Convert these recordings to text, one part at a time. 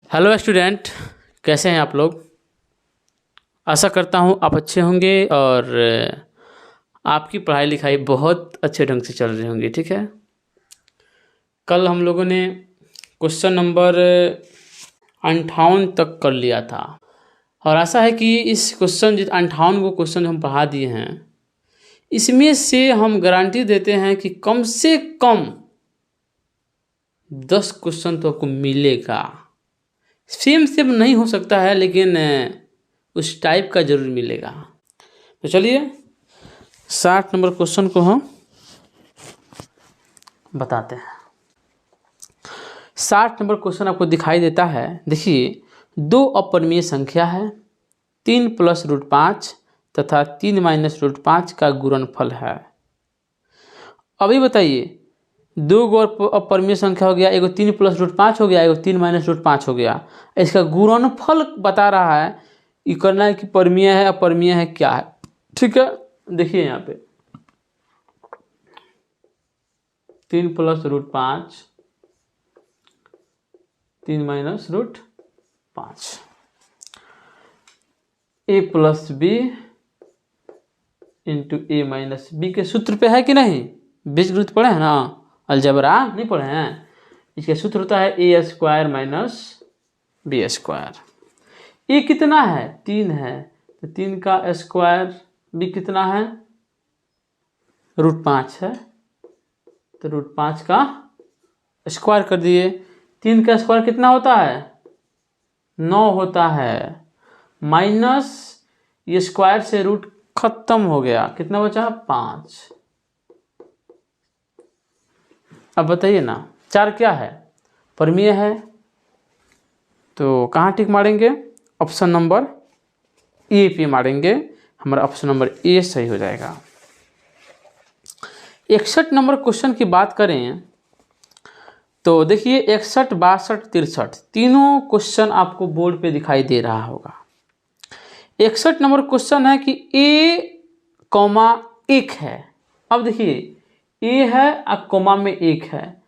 Hello student, कैसे हैं आप लोग। आशा करता हूं आप अच्छे होंगे और आपकी पढ़ाई लिखाई बहुत अच्छे ढंग से चल रही होंगी। ठीक है, कल हम लोगों ने क्वेश्चन नंबर 58 तक कर लिया था और आशा है कि इस क्वेश्चन 58 को क्वेश्चन हम पढ़ा दिए हैं, इसमें से हम गारंटी देते हैं कि कम से कम 10 क्वेश्चन तो आपको मिलेगा। सेम नहीं हो सकता है, लेकिन उस टाइप का जरूर मिलेगा। तो चलिए 60 नंबर क्वेश्चन को हम बताते हैं। 60 नंबर क्वेश्चन आपको दिखाई देता है। देखिए, दो अपरिमेय संख्या है, 3 + √5 तथा 3 - √5 का गुणनफल है। अभी बताइए, दो गो अपरिमेय संख्या हो गया, एगो 3 + √5 हो गया, एगो 3 - √5 हो गया। इसका गुणनफल बता रहा है, ये करना है कि परिमेय है अपरिमेय है क्या है। ठीक है, देखिए यहाँ पे 3 + √5 3 - √5 a + b × a - b के सूत्र पे है कि नहीं। बीजगणित पढ़े हैं ना, अलजेब्रा नहीं पढ़े हैं। इसका सूत्र होता है a² - b²। ए कितना है, 3 है, तो 3 का स्क्वायर। बी कितना है, √5 है, तो √5 का स्क्वायर कर दिए। 3 का स्क्वायर कितना होता है, 9 होता है, माइनस ये स्क्वायर से रूट खत्म हो गया, कितना बचा 5। अब बताइए ना, 4 क्या है, परिमेय है, तो कहाँ टिक मारेंगे, ऑप्शन नंबर ए पे मारेंगे। हमारा ऑप्शन नंबर ए सही हो जाएगा। 61 नंबर क्वेश्चन की बात करें तो देखिए 61, 62, 63 तीनों क्वेश्चन आपको बोर्ड पे दिखाई दे रहा होगा। 61 नंबर क्वेश्चन है कि a, 1 है। अब देखिए a है और कोमा में 1 है,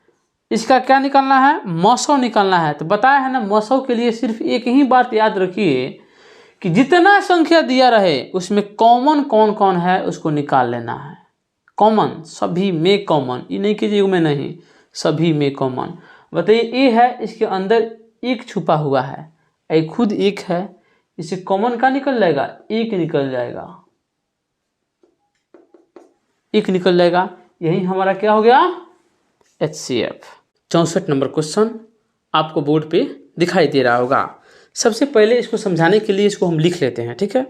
इसका क्या निकालना है, मौसौ निकालना है। तो बताया है ना, मौसौ के लिए सिर्फ एक ही बात याद रखिए कि जितना संख्या दिया रहे उसमें कॉमन कौन कौन है उसको निकाल लेना है। कॉमन सभी में कॉमन, ये नहीं कीजिए में नहीं, सभी में कॉमन। बताइए ए है, इसके अंदर 1 छुपा हुआ है, ये खुद 1 है, इससे कॉमन का निकल जाएगा, 1 निकल जाएगा, 1 निकल जाएगा। यही हमारा क्या हो गया, HCF। 64 नंबर क्वेश्चन आपको बोर्ड पे दिखाई दे रहा होगा। सबसे पहले इसको समझाने के लिए इसको हम लिख लेते हैं। ठीक है,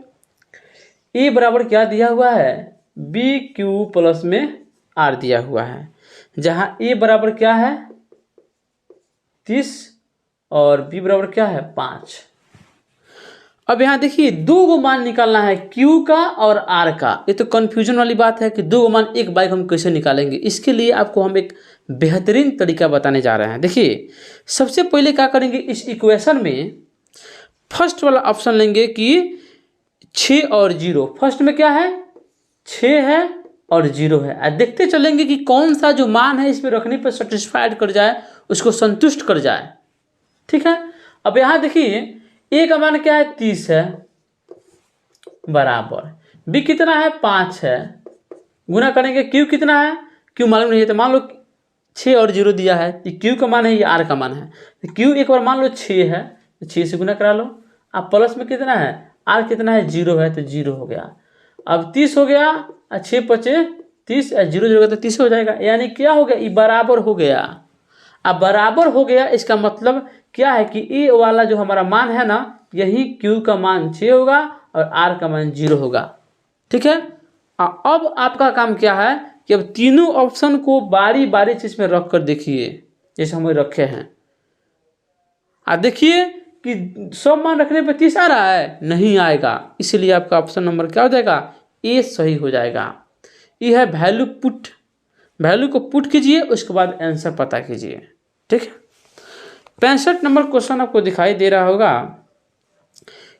ए बराबर क्या दिया हुआ है, BQ प्लस में R दिया हुआ है, जहाँ ए बराबर क्या है 30 और B बराबर क्या है 5। अब यहाँ देखिए 2 गो मान निकालना है, Q का और R का। ये तो कंफ्यूजन वाली बात है कि 2 गो मान एक बाइक हम कैसे निकालेंगे। इसके लिए आपको हम एक बेहतरीन तरीका बताने जा रहे हैं। देखिए सबसे पहले क्या करेंगे, इस इक्वेशन में फर्स्ट वाला ऑप्शन लेंगे कि 6 और 0। फर्स्ट में क्या है, 6 है और 0 है। देखते चलेंगे कि कौन सा जो मान है इसमें रखने पर सेटिस्फाइड कर जाए, उसको संतुष्ट कर जाए। ठीक है, अब यहाँ देखिए ए का मान क्या है 30 है, बराबर बी कितना है 5 है, गुना करेंगे क्यू कितना है, क्यू मालूम नहीं है, तो मान लो 6 और 0 दिया है, ये क्यू का मान है, ये आर का मान है। तो क्यू एक बार मान लो 6 है, तो 6 से गुना करा लो। अब प्लस में कितना है, आर कितना है 0 है, तो 0 हो गया। अब 30 हो गया, 6 × 5 = 30, 0 0 तो 30 हो जाएगा। यानी क्या हो गया, ये बराबर हो गया। अब बराबर हो गया, इसका मतलब क्या है कि ए वाला जो हमारा मान है ना, यही क्यू का मान 6 होगा और आर का मान 0 होगा। ठीक है, अब आपका काम क्या है कि अब तीनों ऑप्शन को बारी बारी चीज में रख कर देखिए, जैसे हम रखे हैं। देखिए कि सब मान रखने पर 30 आ रहा है, नहीं आएगा, इसलिए आपका ऑप्शन नंबर क्या हो जाएगा, ए सही हो जाएगा। ये है वैल्यू पुट, वैल्यू को पुट कीजिए, उसके बाद आंसर पता कीजिए। ठीक है, 65 नंबर क्वेश्चन आपको दिखाई दे रहा होगा।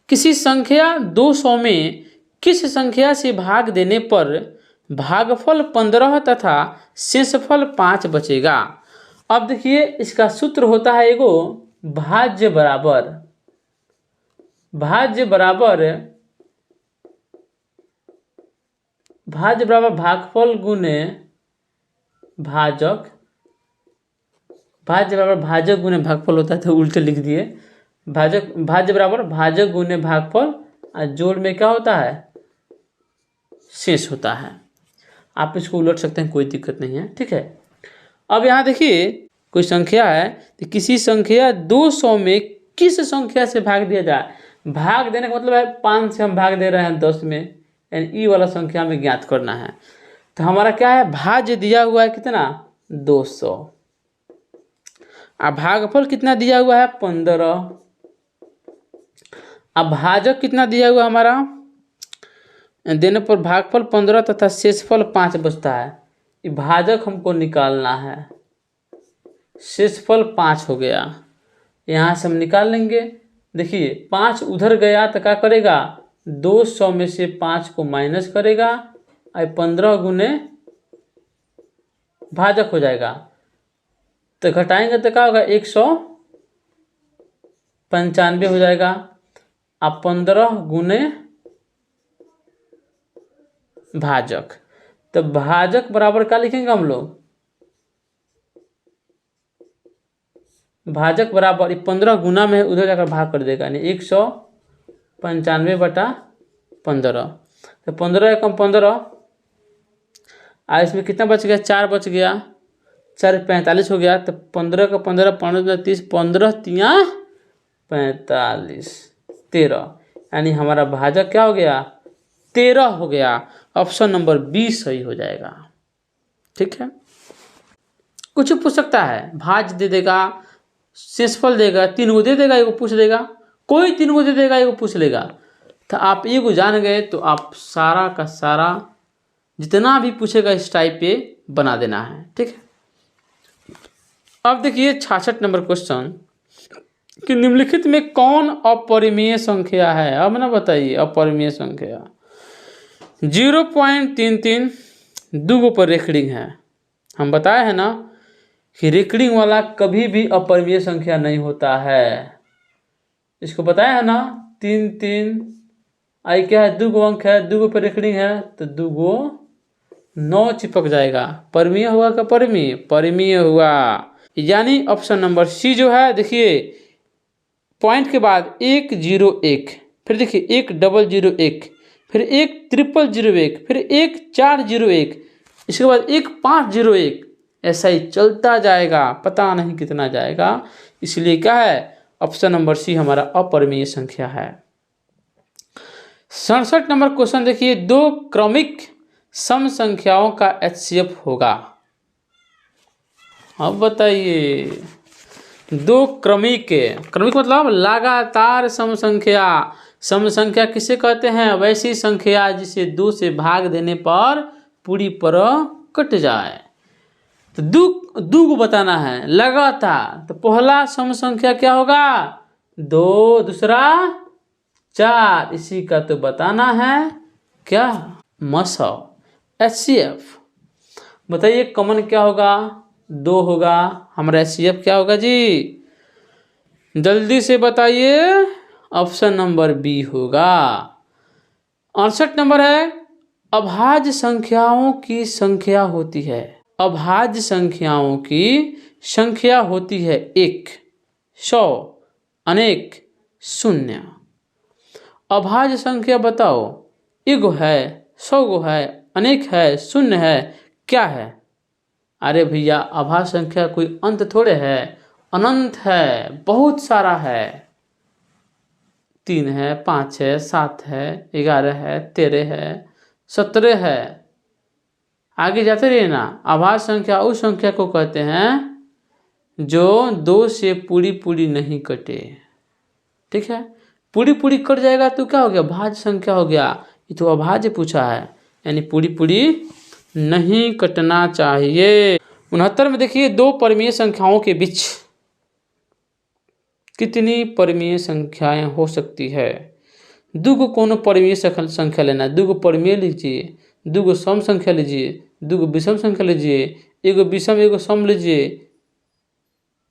किसी संख्या 200 में किस संख्या से भाग देने पर भागफल 15 तथा शेषफल 5 बचेगा। अब देखिए इसका सूत्र होता है एगो भाज्य बराबर भागफल गुने भाजक। भाज्य बराबर भाजक गुने भागफल होता है तो उल्टे लिख दिए। भाज्य बराबर भाजक गुने भागफल और जोड़ में क्या होता है, शेष होता है। आप इसको उलट सकते हैं, कोई दिक्कत नहीं है, ठीक है। अब यहाँ देखिए कोई संख्या है तो किसी संख्या 200 में किस संख्या से भाग दिया जाए। भाग देने का मतलब है 5 से हम भाग दे रहे हैं 10 में, यानी ई वाला संख्या में ज्ञात करना है। तो हमारा क्या है, भाज्य दिया हुआ है कितना, 200। अब भागफल कितना दिया हुआ है, 15। अब भाजक कितना दिया हुआ हमारा, देने पर भागफल 15 तथा शेषफल 5 बचता है। ये भाजक हमको निकालना है, शेषफल 5 हो गया, यहाँ से हम निकाल लेंगे। देखिए 5 उधर गया तो क्या करेगा, 200 में से 5 को माइनस करेगा और 15 गुने भाजक हो जाएगा। तो घटाएंगे तो क्या होगा, 195 हो जाएगा। अब 15 गुने भाजक, तो भाजक बराबर क्या लिखेंगे हम लोग, भाजक बराबर 15 गुना में उधर जाकर भाग कर देगा, यानी 195/15। तो 15 एकम 15, और इसमें कितना बच गया, 4 बच गया, 4 45 हो गया। तो 15 का 15 15 30, 15 तिया 45, 13, यानी हमारा भाजक क्या हो गया, 13 हो गया। ऑप्शन नंबर बी सही हो जाएगा, ठीक है। कुछ पूछ सकता है, भाज्य दे देगा, शेषफल देगा, 3 गो दे देगा, एगो पूछ देगा, कोई 3 गो दे देगा, एगो पूछ लेगा। तो आप एगो जान गए तो आप सारा का सारा जितना भी पूछेगा इस टाइप पे बना देना है, ठीक है। अब देखिए 66 नंबर क्वेश्चन कि निम्नलिखित में कौन अपरिमेय संख्या है। अब ना बताइए, अपरिमेय संख्या 0.33 2 पर रेखड़िंग है। हम बताए हैं ना कि रेखड़िंग वाला कभी भी अपरिमेय संख्या नहीं होता है, इसको बताया है ना। 3 आई क्या है, 2 अंक है, 2 पर रेखड़िंग है तो 2 9 चिपक जाएगा। परिमेय हुआ का परिमेय, परिमेय हुआ, यानी ऑप्शन नंबर सी जो है। देखिए पॉइंट के बाद 101, फिर देखिए 1001, फिर 1001, फिर 1401, इसके बाद 1501, ऐसा ही चलता जाएगा, पता नहीं कितना जाएगा। इसलिए क्या है, ऑप्शन नंबर सी हमारा अपरिमेय संख्या है। 67 नंबर क्वेश्चन देखिए, 2 क्रमिक सम संख्याओं का HCF होगा। अब बताइए, 2 क्रमिक मतलब लगातार सम संख्या। सम संख्या किसे कहते हैं, वैसी संख्या जिसे 2 से भाग देने पर पूरी तरह कट जाए। तो दो को बताना है लगातार, तो पहला सम संख्या क्या होगा, 2, दूसरा 4, इसी का तो बताना है क्या, मसौ HCF। बताइए कॉमन क्या होगा, 2 होगा, हमारा HCF क्या होगा जी, जल्दी से बताइए, ऑप्शन नंबर बी होगा। 68 नंबर है, अभाज्य संख्याओं की संख्या होती है। अभाज्य संख्याओं की संख्या होती है 1, 100, अनेक, 0। अभाज्य संख्या बताओ, एगो है, 100 गो है, अनेक है, 0 है, क्या है। अरे भैया अभाज्य संख्या कोई अंत थोड़े है, अनंत है, बहुत सारा है। 3 है, 5 है, 7 है, 11 है, 13 है, 17 है, आगे जाते रहिए ना। अभाज्य संख्या उस संख्या को कहते हैं जो 2 से पूरी नहीं कटे, ठीक है। पूरी कट जाएगा तो क्या हो गया, भाज्य संख्या हो गया। ये तो अभाज्य पूछा है, यानी पूरी नहीं कटना चाहिए। 69 में देखिए, 2 परिमेय संख्याओं के बीच कितनी परिमेय संख्याएं हो सकती है। 2 को कोनो परिमेय संख्या लेना है, 2 को परिमेय लीजिए, 2 को सम संख्या लीजिए, 2 को विषम संख्या लीजिए, एगो विषम एगो सम लीजिए,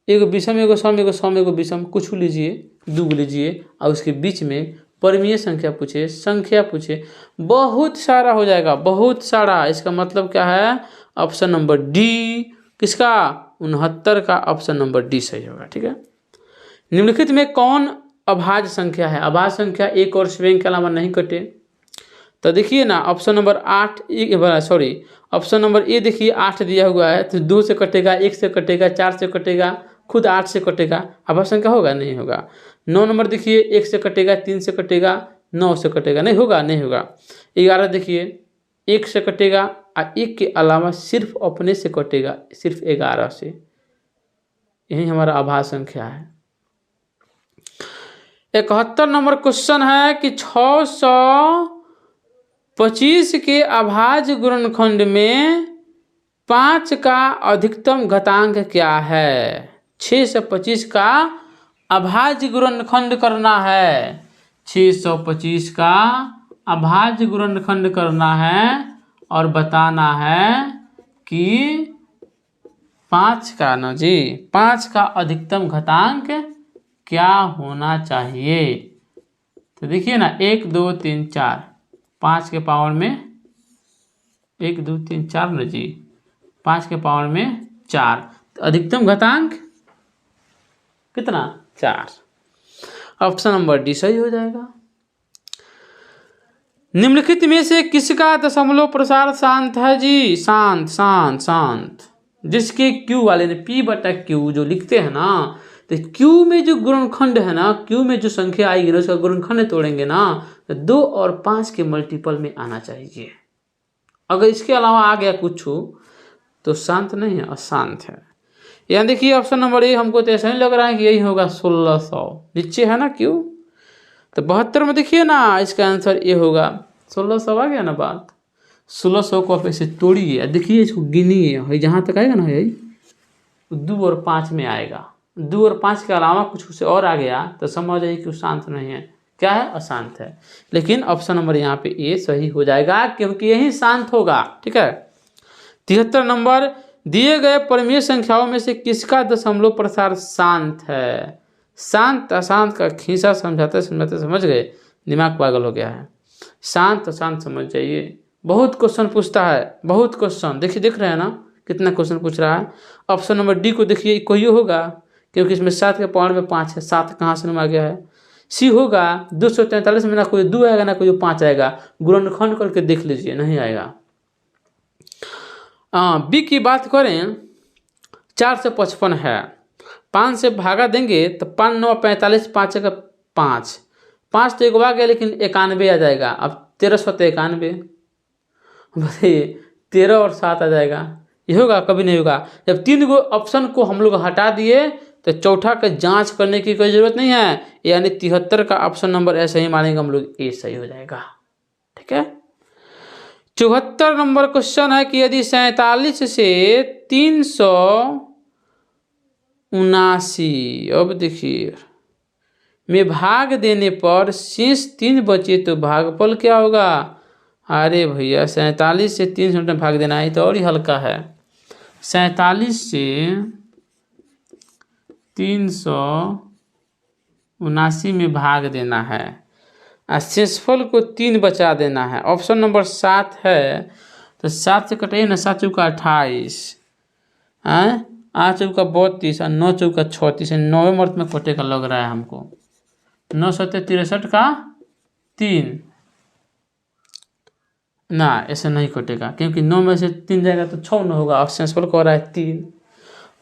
एगो विषम एगो सम एगो सम एगो विषम, कुछ लीजिए, दो लीजिए और उसके बीच में परिमेय संख्या पूछे, बहुत सारा हो जाएगा, बहुत सारा। इसका मतलब क्या है? ऑप्शन नंबर डी, किसका? 69 का ऑप्शन नंबर डी सही होगा। ठीक है। निम्नलिखित में कौन अभाज्य संख्या है? अभाज्य संख्या एक और स्वयं के अलावा नहीं कटे। तो देखिए ना, option number 8 option number A देखिए 8 दिया हुआ है, तो 2 से कटेगा, 1 से कटेगा, 4 से कटेगा, खुद 8 से कटेगा, अभाज्य संख्या होगा? नहीं होगा। 9 नंबर देखिए 1 से कटेगा, 3 से कटेगा, 9 से कटेगा, नहीं होगा, नहीं होगा। 11 देखिए 1 से कटेगा और 1 के अलावा सिर्फ अपने से कटेगा, सिर्फ 11 से। यही हमारा अभाज्य संख्या है। 71 नंबर क्वेश्चन है कि 625 के अभाज्य गुणनखंड में 5 का अधिकतम घातांक क्या है? 625 का अभाज्य गुणनखंड करना है, 625 का अभाज्य गुणनखंड करना है और बताना है कि 5 का ना जी, 5 का अधिकतम घातांक क्या होना चाहिए? तो देखिए ना, 1 2 3 4, 5 के पावर में 1 2 3 4 ना जी, 5 के पावर में 4, तो अधिकतम घातांक कितना? 4। ऑप्शन नंबर डी सही हो जाएगा। निम्नलिखित में से किसका दशमलव प्रसार शांत है जी? शांत शांत शांत, जिसके क्यू वाले ने P/Q जो लिखते हैं ना, तो क्यू में जो गुणनखंड है ना, क्यू में जो संख्या आएगी ना, उसका गुणनखंड तोड़ेंगे ना, तो 2 और 5 के मल्टीपल में आना चाहिए। अगर इसके अलावा आ गया कुछ तो शांत नहीं है, अशांत है। यहाँ देखिए ऑप्शन नंबर ए, हमको तो ऐसा ही लग रहा है कि यही होगा 1600, नीचे है ना क्यू, तो 72 में देखिए ना, इसका आंसर ए होगा 1600। आ गया ना बात। 1600 को आप ऐसे तोड़िए, देखिए इसको गिनिए, जहाँ तक आएगा ना यही 2 और 5 में आएगा, 2 और 5 के अलावा कुछ उसे और आ गया तो समझ जाइए कि शांत नहीं है। क्या है? अशांत है। लेकिन ऑप्शन नंबर यहाँ पे ए सही हो जाएगा, क्योंकि यही शांत होगा। ठीक है। 73 नंबर, दिए गए परिमेय संख्याओं में से किसका दशमलव प्रसार शांत है? शांत अशांत का खींचा समझाते समझाते समझ गए, दिमाग पागल हो गया है। शांत अशांत समझ जाइए। बहुत क्वेश्चन पूछता है, बहुत क्वेश्चन। देखिए, देख रहे हैं ना कितना क्वेश्चन पूछ रहा है। ऑप्शन नंबर डी को देखिए, कोई होगा, क्योंकि इसमें 7 के पावर में 5 है, 7 कहाँ से आ गया है। सी होगा 243 में, ना कोई 2 आएगा ना कोई 5 आएगा, गुणनखंड करके देख लीजिए, नहीं आएगा। बी की बात करें, 4 से 55 है, 5 से भागा देंगे तो 5 9 45, 5 का 5, 5 तो एक आ गया, लेकिन 91 आ जाएगा। अब 1391, बताइए 13 और 7 आ जाएगा। ये होगा? कभी नहीं होगा। जब 3 गो ऑप्शन को हम लोग हटा दिए तो चौथा का जांच करने की कोई ज़रूरत नहीं है, यानी 73 का ऑप्शन नंबर ऐसे ही मानेंगे हम लोग, ए सही हो जाएगा। ठीक है। 74 नंबर क्वेश्चन है कि यदि 47 से 379, अब देखिए, में भाग देने पर शेष 3 बचे तो भागफल क्या होगा? अरे भैया, 47 से 300 में भाग देना है तो और ही हल्का है। 47 से 379 में भाग देना है और शेषफल को 3 बचा देना है। ऑप्शन नंबर 7 है, तो 7 से कटाइए ना, 7 चौका 28, 8 चौका 32 और 9 चौका 36, 9वें मर्त में कटेगा लग रहा है हमको। 9 7 63 का 3 ना, ऐसे नहीं कटेगा, क्योंकि 9 में से 3 जाएगा तो 6 न होगा, और शेषफल को हो रहा है 3।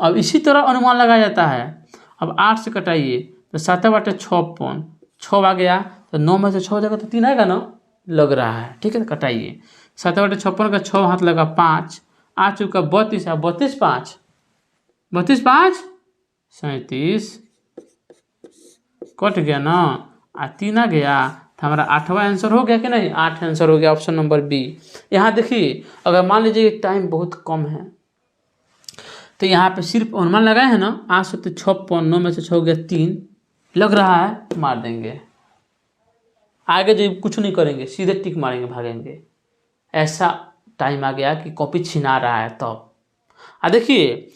अब इसी तरह अनुमान लगाया जाता है। अब 8 से कटाइए तो 7 बटे 56, 6 आ गया, तो 9 में से 6 जाएगा तो 3 आएगा ना, लग रहा है। ठीक है, तो कटाइए। 7 बटे 56 का 6 हाथ लगा 5, 8 चौका 32 है, 32 5 37, कट गया ना, 3 आ गया, तो हमारा 8वां आंसर हो गया कि नहीं? 8 आंसर हो गया, ऑप्शन नंबर बी। यहाँ देखिए, अगर मान लीजिए टाइम बहुत कम है तो यहाँ पे सिर्फ अनुमान लगाए हैं ना, 8 से 56, 9 में से 6 हो गया 3, लग रहा है, मार देंगे। आगे जो कुछ नहीं करेंगे, सीधे टिक मारेंगे, भागेंगे। ऐसा टाइम आ गया कि कॉपी छिना रहा है तब। देखिए,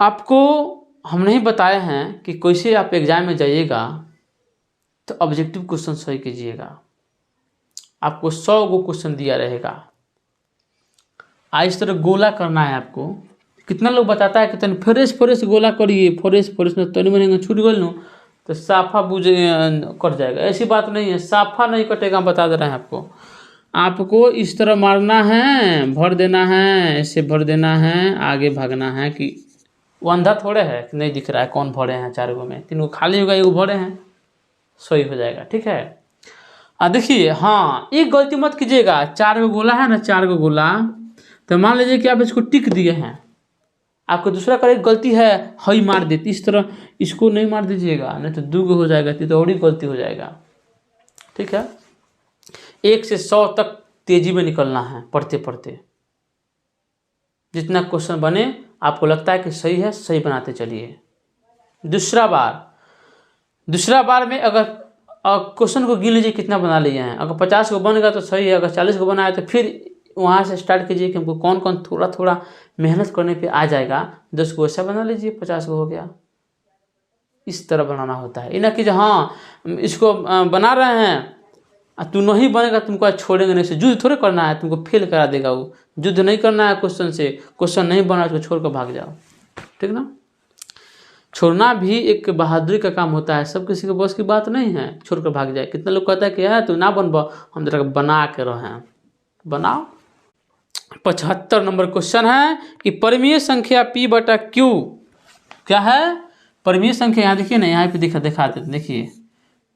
आपको हम नहीं बताए हैं कि कैसे आप एग्जाम में जाइएगा तो ऑब्जेक्टिव क्वेश्चन सही कीजिएगा। आपको 100 गो क्वेश्चन दिया रहेगा, इस तरह गोला करना है आपको। कितना लोग बताता है कि तन फ्रेश गोला करिए, फ्रेश में तनी मनी छूट गल नु तो साफा बुझ कट जाएगा। ऐसी बात नहीं है, साफा नहीं कटेगा, बता दे रहे हैं आपको। आपको इस तरह मारना है, भर देना है, ऐसे भर देना है, आगे भागना है। कि वो अंधा थोड़े है कि नहीं दिख रहा है कौन भरे हैं, 4 गो में 3 गो खाली होगा, 1 गो भरे हैं, सही हो जाएगा। ठीक है, देखिए हाँ, एक गलती मत कीजिएगा। 4 गो गोला है ना, 4 गो गोला, तो मान लीजिए कि आप इसको टिक दिए हैं, आपको दूसरा का एक गलती है हई मार देती, इस तरह इसको नहीं मार दीजिएगा, नहीं तो 2 गो हो जाएगा, तो और ही गलती हो जाएगा। ठीक है, 1 से 100 तक तेजी में निकलना है, पढ़ते पढ़ते जितना क्वेश्चन बने आपको लगता है कि सही है, सही बनाते चलिए। दूसरा बार में अगर क्वेश्चन को गिन लीजिए कितना बना लिए हैं। अगर 50 को बनेगा तो सही है, अगर 40 को बनाया तो फिर वहाँ से स्टार्ट कीजिए कि हमको कौन कौन थोड़ा थोड़ा मेहनत करने पे आ जाएगा। 10 को ऐसा बना लीजिए, 50 को हो गया। इस तरह बनाना होता है, इना कि हाँ इसको बना रहे हैं, तू नहीं बनेगा तुमको आज छोड़ेंगे नहीं। से युद्ध थोड़े करना है, तुमको फेल करा देगा वो। युद्ध नहीं करना है क्वेश्चन से, क्वेश्चन नहीं बना उसको छोड़ कर भाग जाओ। ठीक ना, छोड़ना भी एक बहादुरी का काम होता है, सब किसी के बस की बात नहीं है छोड़कर भाग जाए। कितना लोग कहता है कि है तू ना बनबा, हम तेरा बना के रहे, बनाओ। 75 नंबर क्वेश्चन है कि परिमेय संख्या p बटा q क्या है। परिमेय संख्या यहाँ देखिए ना, यहाँ पे दिखाते देखिए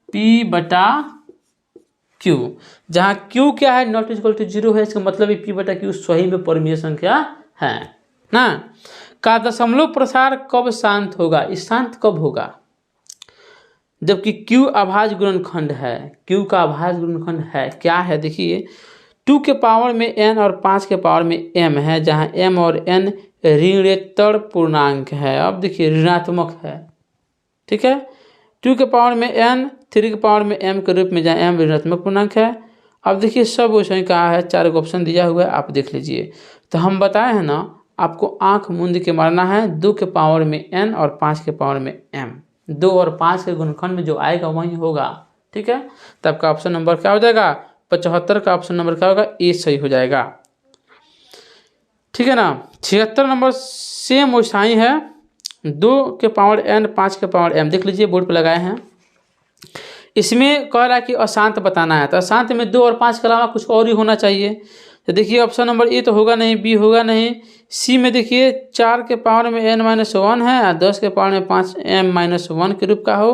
p बटा q, जहाँ q क्या है, नॉट इक्वल टू 0 है, इसका मतलब p बटा q सही में परिमेय संख्या है ना। का दशमलव प्रसार कब शांत होगा, इस शांत कब होगा, जबकि q अभाज्य गुणनखंड है। q का अभाज्य गुणनखंड है, क्या है देखिए, 2 के पावर में n और 5 के पावर में m है, जहाँ m और n ऋणोत्तर पूर्णांक है। अब देखिए ऋणात्मक है। ठीक है, 2 के पावर में n, 3 के पावर में m के रूप में, जहाँ m ऋणात्मक पूर्णांक है। अब देखिए सब वैसे कहा है, 4 को ऑप्शन दिया हुआ है, आप देख लीजिए। तो हम बताए हैं ना, आपको आंख मूंद के मारना है। 2 के पावर में n और 5 के पावर में m, 2 और 5 के गुणनखंड में जो आएगा वही होगा। ठीक है, तब का ऑप्शन नंबर क्या हो जाएगा, 75 का ऑप्शन नंबर क्या होगा, ए सही हो जाएगा। ठीक है ना। 76 नंबर सेम वैसा ही है, 2 के पावर n, 5 के पावर m, देख लीजिए बोर्ड पे लगाए हैं। इसमें कह रहा है कि अशांत बताना है, तो अशांत में 2 और 5 के अलावा कुछ और ही होना चाहिए। तो देखिए ऑप्शन नंबर ए तो होगा नहीं, बी होगा नहीं, सी में देखिए 4 के पावर में n-1 है और 10 के पावर में 5m-1 के रूप का हो।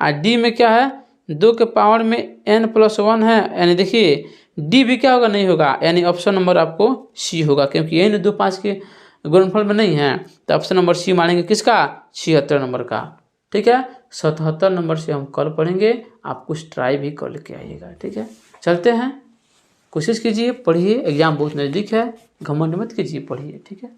और डी में क्या है, 2 के पावर में n+1 है, यानी देखिए डी भी क्या होगा, नहीं होगा, यानी ऑप्शन नंबर आपको सी होगा, क्योंकि यही 2 5 के गुणनफल में नहीं है। तो ऑप्शन नंबर सी मानेंगे किसका, 76 नंबर का। ठीक है, 77 नंबर से हम कल पढ़ेंगे, आप कुछ ट्राई भी कर लेके आइएगा। ठीक है, चलते हैं, कोशिश कीजिए, पढ़िए, एग्जाम बहुत नज़दीक है, घमंड मत कीजिए, पढ़िए। ठीक है।